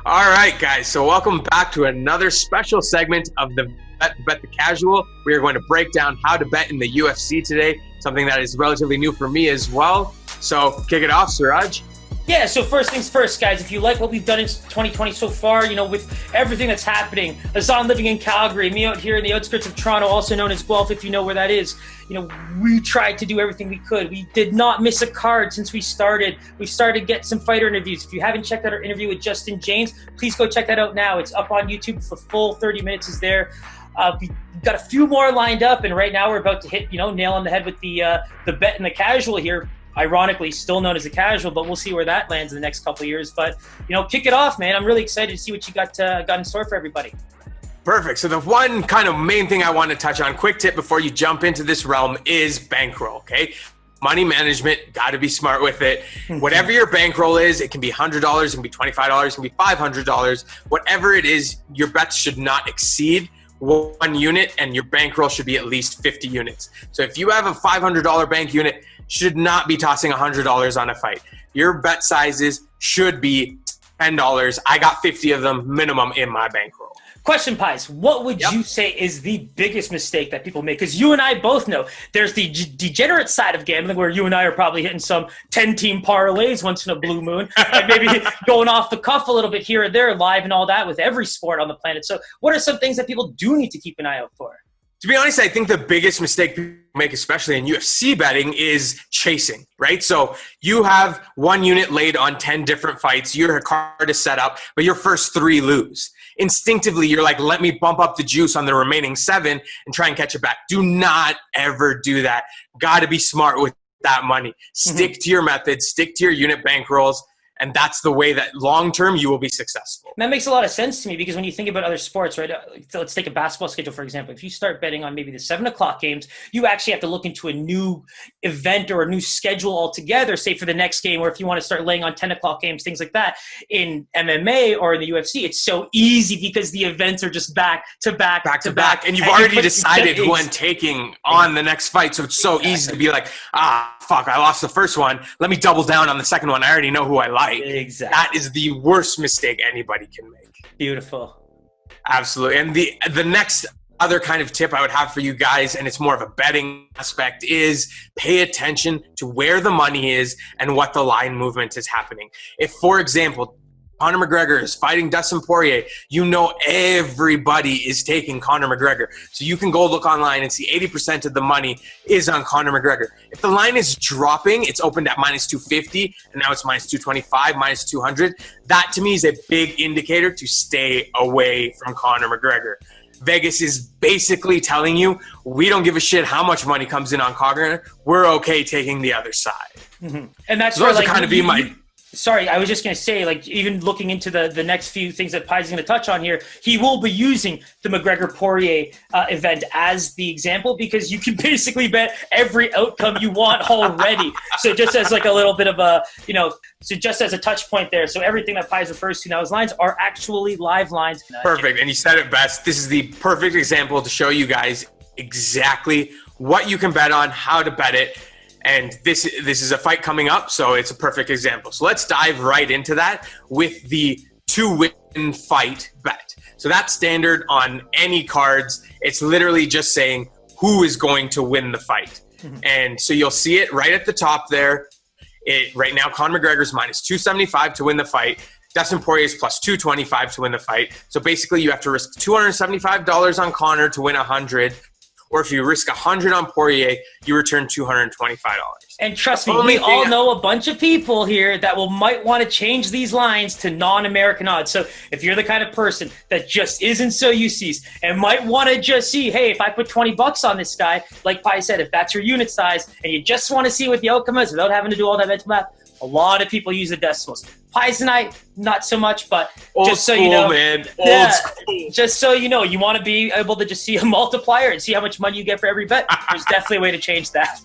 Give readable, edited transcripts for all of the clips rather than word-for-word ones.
All right, guys. So welcome back to another special segment of the Bet the Casual. We are going to break down how to bet in the UFC today, something that is relatively new for me as well. So kick it off, Suraj. Yeah, so first things first, guys. If you like what we've done in 2020 so far, with everything that's happening, Kaizaan living in Calgary, me out here in the outskirts of Toronto, also known as Guelph, if you know where that is, we tried to do everything we could. We did not miss a card since we started. We started to get some fighter interviews. If you haven't checked out our interview with Justin James, please go check that out now. It's up on YouTube. The full 30 minutes is there. We've got a few more lined up, and right now we're about to hit, nail on the head with the bet and the casual here. Ironically, still known as the casual, but we'll see where that lands in the next couple of years. But, kick it off, man. I'm really excited to see what you got in store for everybody. Perfect. So the one kind of main thing I want to touch on, quick tip before you jump into this realm, is bankroll, okay? Money management, got to be smart with it. Whatever your bankroll is, it can be $100, it can be $25, it can be $500. Whatever it is, your bets should not exceed 1 unit, and your bankroll should be at least 50 units. So if you have a $500 bank unit, should not be tossing $100 on a fight. Your bet sizes should be $10. I got 50 of them minimum in my bankroll. Question, Pies. What would you say is the biggest mistake that people make? Because you and I both know there's the degenerate side of gambling where you and I are probably hitting some 10-team parlays once in a blue moon, and maybe going off the cuff a little bit here or there, live and all that with every sport on the planet. So what are some things that people do need to keep an eye out for? To be honest, I think the biggest mistake people make, especially in UFC betting, is chasing, right? So you have 1 unit laid on 10 different fights. Your card is set up, but your first 3 lose. Instinctively, you're like, let me bump up the juice on the remaining 7 and try and catch it back. Do not ever do that. Got to be smart with that money. Stick to your methods, stick to your unit bankrolls, and that's the way that long-term you will be successful. That makes a lot of sense to me because when you think about other sports, right? Let's take a basketball schedule, for example. If you start betting on maybe the 7 o'clock games, you actually have to look into a new event or a new schedule altogether, say for the next game, or if you want to start laying on 10 o'clock games, things like that. In MMA or in the UFC, it's so easy because the events are just back to back. And you've already decided who I'm taking on the next fight. So it's so easy to be like, fuck, I lost the first one. Let me double down on the second one. I already know who I like. Exactly. That is the worst mistake anybody can make. Beautiful. Absolutely. And the next other kind of tip I would have for you guys, and it's more of a betting aspect, is pay attention to where the money is and what the line movement is happening. If, for example, Conor McGregor is fighting Dustin Poirier, everybody is taking Conor McGregor. So you can go look online and see 80% of the money is on Conor McGregor. If the line is dropping, it's opened at minus 250, and now it's minus 225, minus 200. That to me is a big indicator to stay away from Conor McGregor. Vegas is basically telling you, we don't give a shit how much money comes in on Conor. We're okay taking the other side. And that's so those are kind of be my... Sorry, I was just going to say, even looking into the next few things that Pies is going to touch on here, he will be using the McGregor-Poirier event as the example because you can basically bet every outcome you want already. So just as a little bit of a, so just as a touch point there. So everything that Pies refers to now as lines are actually live lines. Perfect. And you said it best. This is the perfect example to show you guys exactly what you can bet on, how to bet it. And this is a fight coming up, so it's a perfect example. So let's dive right into that with the 2-win fight bet. So that's standard on any cards. It's literally just saying who is going to win the fight. And so you'll see it right at the top there. Right now, Conor McGregor's minus 275 to win the fight. Dustin Poirier is plus 225 to win the fight. So basically, you have to risk $275 on Conor to win 100. Or if you risk 100 on Poirier, you return $225. And trust me, we all know a bunch of people here that might want to change these lines to non-American odds. So if you're the kind of person that just isn't so UCs and might want to just see, hey, if I put $20 on this guy, like Pi said, if that's your unit size and you just want to see what the outcome is without having to do all that mental math, a lot of people use the decimals. Pies and I, not so much, but just so you know, man. Old school. Just so you know, you want to be able to just see a multiplier and see how much money you get for every bet. There's definitely a way to change that.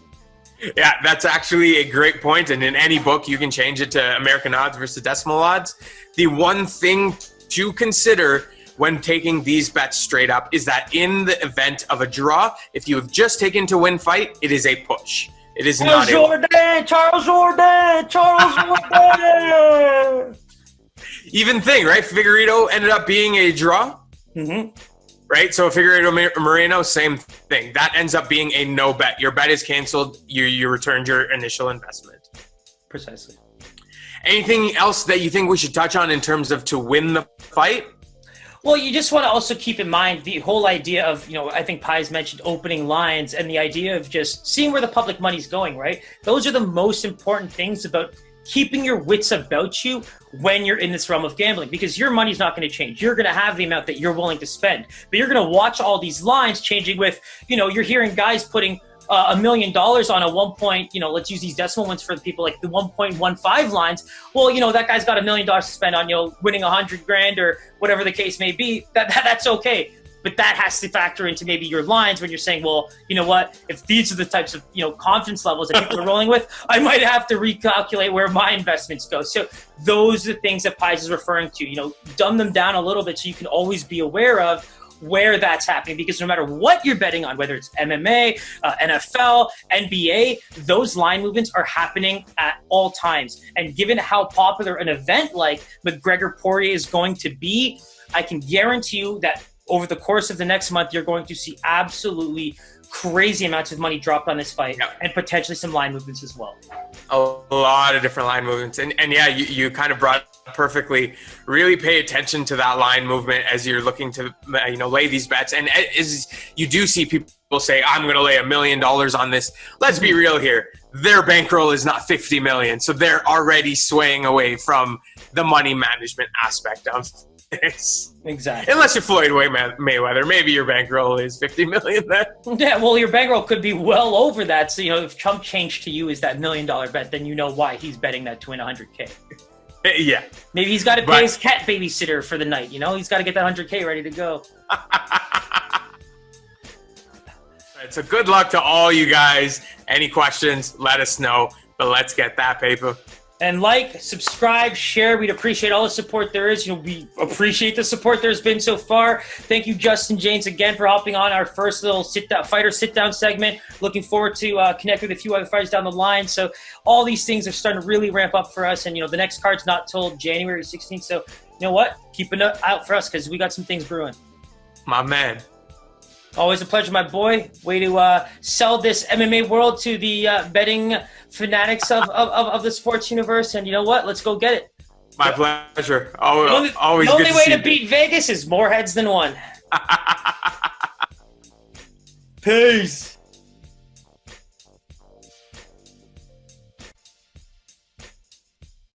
Yeah, that's actually a great point. And in any book, you can change it to American odds versus decimal odds. The one thing to consider when taking these bets straight up is that in the event of a draw, if you have just taken to win fight, it is a push. It is not Charles Jourdain! even thing, right? Figueiredo ended up being a draw. Mm-hmm. Right? So Figueiredo Moreno, same thing. That ends up being a no bet. Your bet is canceled. You returned your initial investment. Precisely. Anything else that you think we should touch on in terms of to win the fight? Well, you just want to also keep in mind the whole idea of, I think Pies mentioned opening lines and the idea of just seeing where the public money's going, right? Those are the most important things about keeping your wits about you when you're in this realm of gambling, because your money's not going to change. You're going to have the amount that you're willing to spend, but you're going to watch all these lines changing with, you're hearing guys putting $1 million on a 1 point, let's use these decimal ones for the people, like the 1.15 lines. Well, that guy's got $1 million to spend on, winning 100 grand or whatever the case may be. That's okay. But that has to factor into maybe your lines when you're saying, well, you know what, if these are the types of, confidence levels that people are rolling with, I might have to recalculate where my investments go. So those are the things that Pies is referring to, dumb them down a little bit so you can always be aware of where that's happening, because no matter what you're betting on, whether it's MMA, NFL, NBA, those line movements are happening at all times. And given how popular an event like McGregor-Poirier is going to be, I can guarantee you that over the course of the next month, you're going to see absolutely crazy amounts of money dropped on this fight, and potentially some line movements as well. A lot of different line movements. And yeah, you kind of brought it up perfectly. Really pay attention to that line movement as you're looking to, lay these bets. And as you do see people say, I'm going to lay $1 million on this. Let's be real here. Their bankroll is not 50 million. So they're already swaying away from the money management aspect of this. Exactly. Unless you're Floyd Mayweather, maybe your bankroll is 50 million then. Yeah, well, your bankroll could be well over that. So, if Trump changed to you is that $1 million bet, then you know why he's betting that to win 100K. Yeah. Maybe he's got to pay his cat babysitter for the night, He's got to get that 100K ready to go. Right, so good luck to all you guys. Any questions, let us know. But let's get that paper. And subscribe, share. We'd appreciate all the support there is. We appreciate the support there's been so far. Thank you, Justin James, again for hopping on our first little fighter sit-down segment. Looking forward to connect with a few other fighters down the line. So all these things are starting to really ramp up for us. And, the next card's not till January 16th. So, you know what? Keep an eye out for us because we got some things brewing. My man. Always a pleasure, my boy. Way to sell this MMA world to the betting fanatics of the sports universe. And you know what? Let's go get it. My pleasure. Always the only good way to to beat Vegas is more heads than one. Peace.